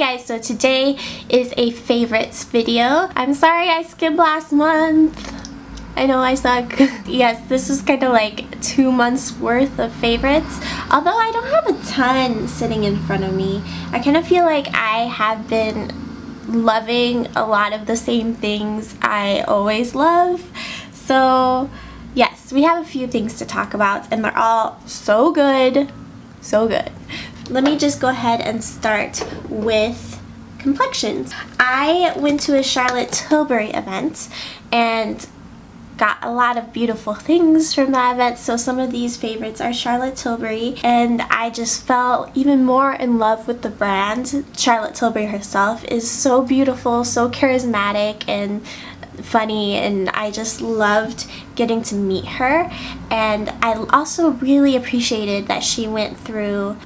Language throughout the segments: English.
guys, so today is a favorites video. I'm sorry I skipped last month. I know I suck. Yes, this is kind of like 2 months worth of favorites. Although I don't have a ton sitting in front of me. I kind of feel like I have been loving a lot of the same things I always love. So yes, we have a few things to talk about and they're all so good. So good. Let me just go ahead and start with complexions. I went to a Charlotte Tilbury event and got a lot of beautiful things from that event, so some of these favorites are Charlotte Tilbury, and I just fell even more in love with the brand. Charlotte Tilbury herself is so beautiful, so charismatic and funny, and I just loved getting to meet her. And I also really appreciated that she went through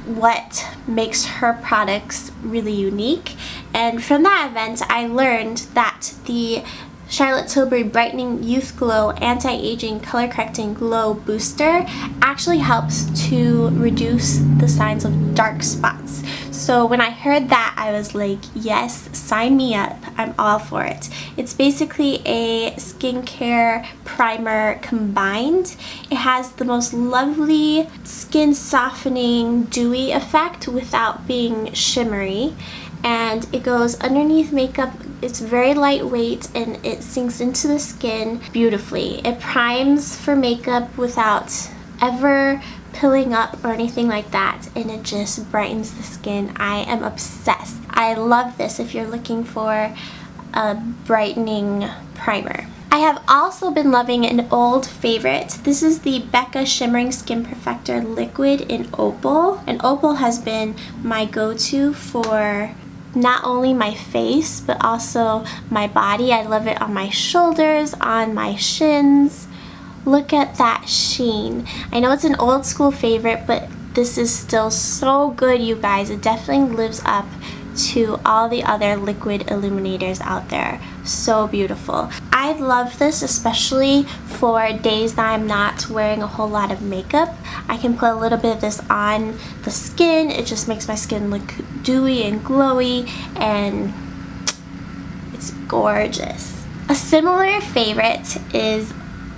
what makes her products really unique, and from that event I learned that the Charlotte Tilbury Brightening Youth Glow Anti-Aging Color Correcting Glow Booster actually helps to reduce the signs of dark spots. So when I heard that, I was like, yes, sign me up. I'm all for it. It's basically a skincare primer combined. It has the most lovely skin softening dewy effect without being shimmery. And it goes underneath makeup. It's very lightweight and it sinks into the skin beautifully. It primes for makeup without ever pilling up or anything like that, and it just brightens the skin. I am obsessed. I love this if you're looking for a brightening primer. I have also been loving an old favorite. This is the Becca Shimmering Skin Perfector Liquid in Opal. And Opal has been my go-to for not only my face but also my body. I love it on my shoulders, on my shins. Look at that sheen. I know it's an old school favorite, but this is still so good, you guys. It definitely lives up to all the other liquid illuminators out there. So beautiful. I love this especially for days that I'm not wearing a whole lot of makeup. I can put a little bit of this on the skin. It just makes my skin look dewy and glowy, and it's gorgeous. A similar favorite is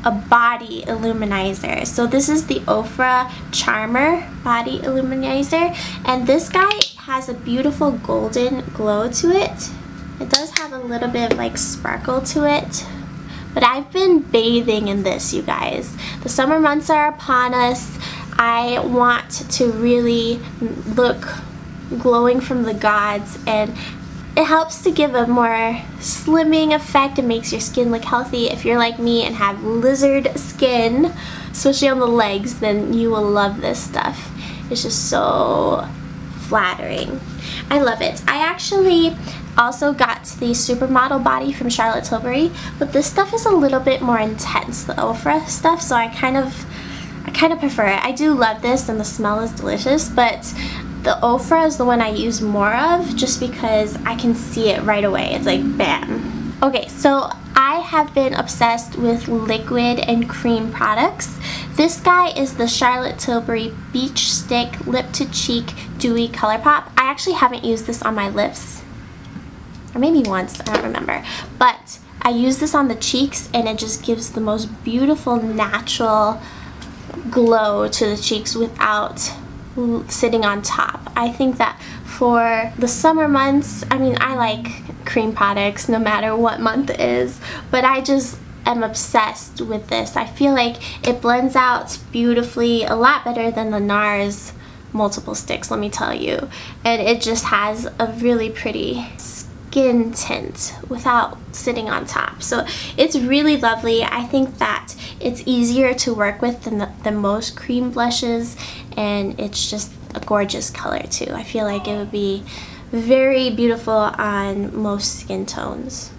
a body illuminizer. So this is the Ofra Charmer Body Illuminizer, and this guy has a beautiful golden glow to it. It does have a little bit of like sparkle to it, but I've been bathing in this, you guys. The summer months are upon us. I want to really look glowing from the gods, and it helps to give a more slimming effect. It makes your skin look healthy. If you're like me and have lizard skin, especially on the legs, then you will love this stuff. It's just so flattering. I love it. I actually also got the Supermodel body from Charlotte Tilbury, but this stuff is a little bit more intense, the Ofra stuff, so I kind of prefer it. I do love this and the smell is delicious, but the Ofra is the one I use more of just because I can see it right away. It's like bam. Okay, so I have been obsessed with liquid and cream products. This guy is the Charlotte Tilbury Beach Stick Lip to Cheek Dewy Color Pop. I actually haven't used this on my lips, or maybe once, I don't remember. But I use this on the cheeks and it just gives the most beautiful natural glow to the cheeks without sitting on top. I think that for the summer months, I mean, I like cream products no matter what month it is, but I just am obsessed with this. I feel like it blends out beautifully, a lot better than the NARS multiple sticks, let me tell you. And it just has a really pretty skin tint without sitting on top. So it's really lovely. I think that it's easier to work with than most cream blushes, and it's just a gorgeous color too. I feel like it would be very beautiful on most skin tones.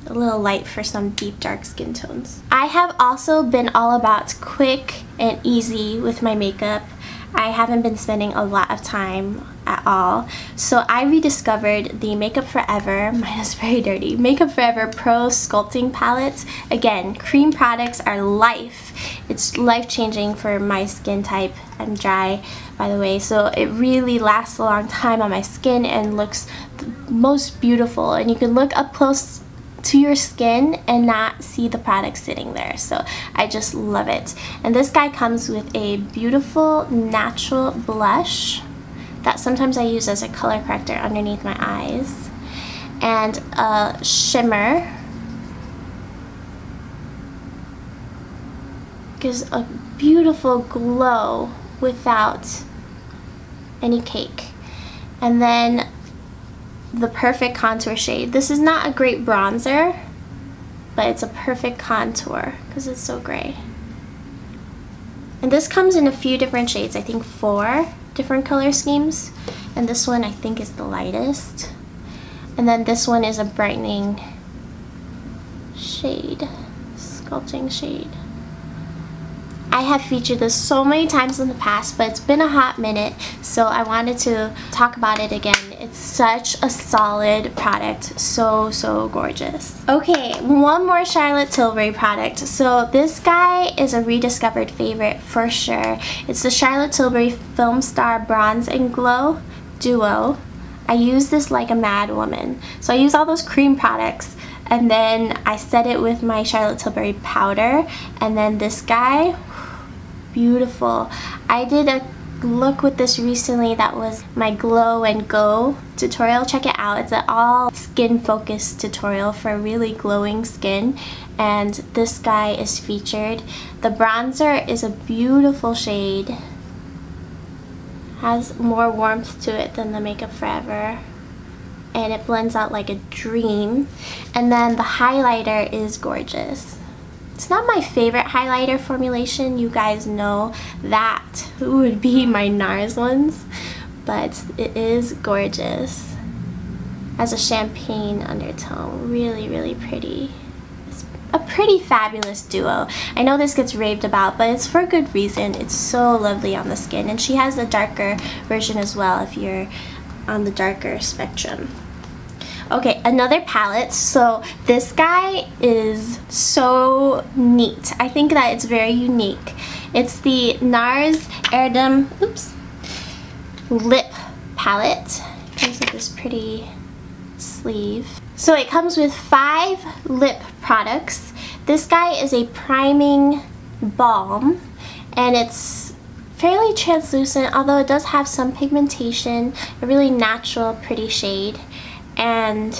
A little light for some deep dark skin tones. I have also been all about quick and easy with my makeup. I haven't been spending a lot of time at all. So I rediscovered the Makeup Forever, mine is very dirty, Makeup Forever Pro Sculpting Palettes. Again, cream products are life. It's life-changing for my skin type. I'm dry, by the way, so it really lasts a long time on my skin and looks the most beautiful. And you can look up close to your skin and not see the product sitting there, so I just love it. And this guy comes with a beautiful natural blush that sometimes I use as a color corrector underneath my eyes, and a shimmer. Gives a beautiful glow without any cake. And then the perfect contour shade. This is not a great bronzer, but it's a perfect contour because it's so gray. And this comes in a few different shades, I think 4 different color schemes, and this one I think is the lightest, and then this one is a brightening shade, sculpting shade. I have featured this so many times in the past, but it's been a hot minute, so I wanted to talk about it again. It's such a solid product, so gorgeous. Okay, one more Charlotte Tilbury product. So this guy is a rediscovered favorite for sure. It's the Charlotte Tilbury Film Star Bronze and Glow Duo. I use this like a mad woman. So I use all those cream products, and then I set it with my Charlotte Tilbury powder, and then this guy, beautiful. I did a look with this recently that was my Glow and Go tutorial. Check it out. It's an all skin focused tutorial for really glowing skin, and this guy is featured. The bronzer is a beautiful shade, has more warmth to it than the Makeup Forever, and it blends out like a dream. And then the highlighter is gorgeous. It's not my favorite highlighter formulation, you guys know that would be my NARS ones, but it is gorgeous. Has a champagne undertone, really pretty. It's a pretty fabulous duo. I know this gets raved about, but it's for good reason. It's so lovely on the skin, and she has a darker version as well if you're on the darker spectrum. Okay, another palette. So this guy is so neat. I think that it's very unique. It's the NARS Erdem lip palette. It comes with this pretty sleeve. So it comes with 5 lip products. This guy is a priming balm, and it's fairly translucent, although it does have some pigmentation, a really natural, pretty shade. And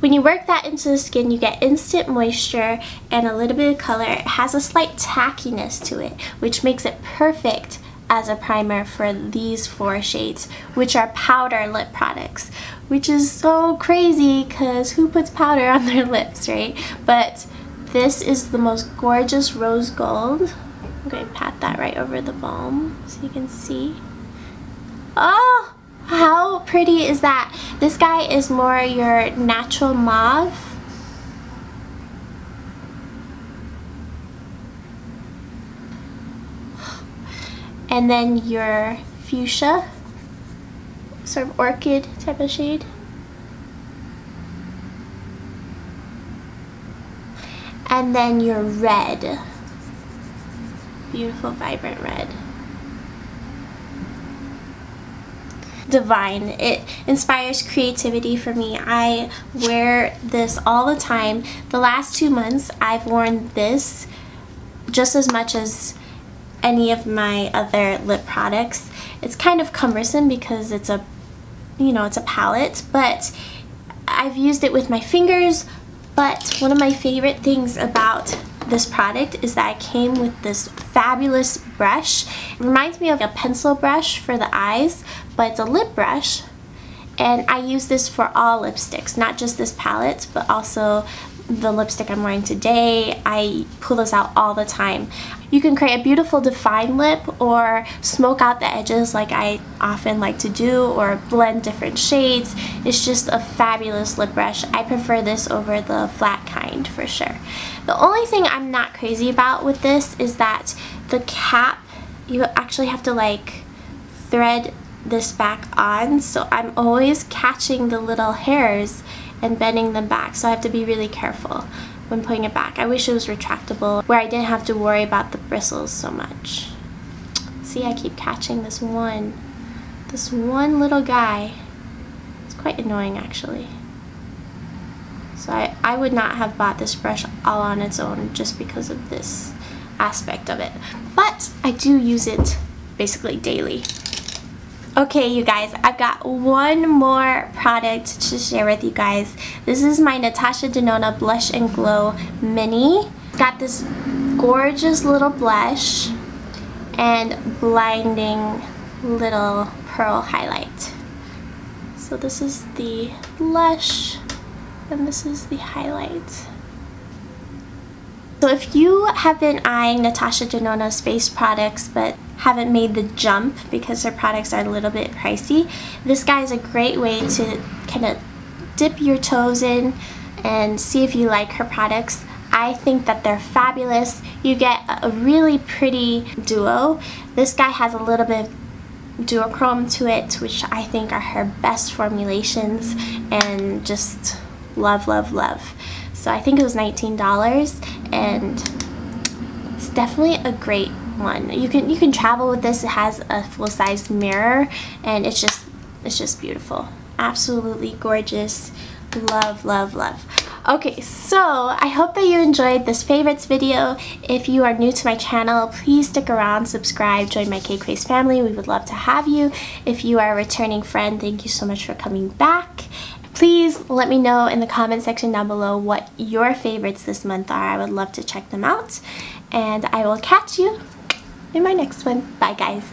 when you work that into the skin, you get instant moisture and a little bit of color. It has a slight tackiness to it, which makes it perfect as a primer for these 4 shades, which are powder lip products, which is so crazy because who puts powder on their lips, right? But this is the most gorgeous rose gold. I'm going to pat that right over the balm so you can see. Oh, how pretty is that? This guy is more your natural mauve. And then your fuchsia, sort of orchid type of shade. And then your red, beautiful vibrant red. Divine. It inspires creativity for me. I wear this all the time. The last 2 months I've worn this just as much as any of my other lip products. It's kind of cumbersome because it's a, you know, it's a palette, but I've used it with my fingers. But one of my favorite things about this product is that it came with this fabulous brush. It reminds me of a pencil brush for the eyes, but it's a lip brush, and I use this for all lipsticks, not just this palette, but also the lipstick I'm wearing today. I pull this out all the time. You can create a beautiful defined lip or smoke out the edges like I often like to do, or blend different shades. It's just a fabulous lip brush. I prefer this over the flat kind for sure. The only thing I'm not crazy about with this is that the cap, you actually have to like thread this back on, so I'm always catching the little hairs and bending them back, so I have to be really careful when putting it back. I wish it was retractable where I didn't have to worry about the bristles so much. See, I keep catching this one little guy. It's quite annoying actually. So I would not have bought this brush all on its own just because of this aspect of it. But I do use it basically daily. Okay, you guys, I've got one more product to share with you guys. This is my Natasha Denona Blush and Glow Mini. It's got this gorgeous little blush and blinding little pearl highlight. So this is the blush and this is the highlight. So if you have been eyeing Natasha Denona's face products but haven't made the jump because her products are a little bit pricey, this guy is a great way to kind of dip your toes in and see if you like her products. I think that they're fabulous. You get a really pretty duo. This guy has a little bit of duochrome to it, which I think are her best formulations, and just love, love, love. So I think it was $19, and it's definitely a great one. You can travel with this. It has a full-size mirror, and it's just beautiful. Absolutely gorgeous. Love, love, love. Okay, so I hope that you enjoyed this favorites video. If you are new to my channel, please stick around, subscribe, join my K-Craze family. We would love to have you. If you are a returning friend, thank you so much for coming back. Please let me know in the comment section down below what your favorites this month are. I would love to check them out. And I will catch you in my next one. Bye, guys.